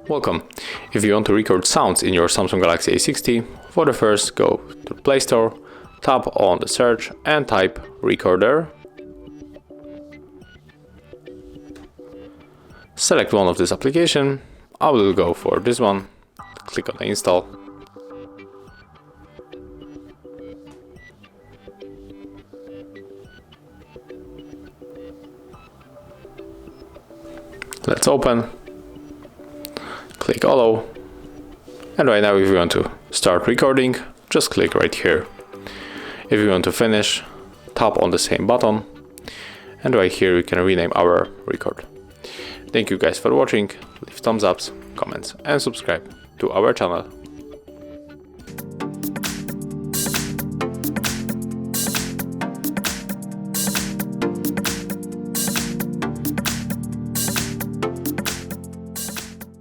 Welcome. If you want to record sounds in your Samsung Galaxy A60, for the first go to the Play Store, tap on the search and type recorder. Select one of this application. I will go for this one. Click on the install. Let's open. Click allow, and right now if you want to start recording, just click right here. If you want to finish, tap on the same button, and right here we can rename our record. Thank you guys for watching, leave thumbs ups, comments and subscribe to our channel.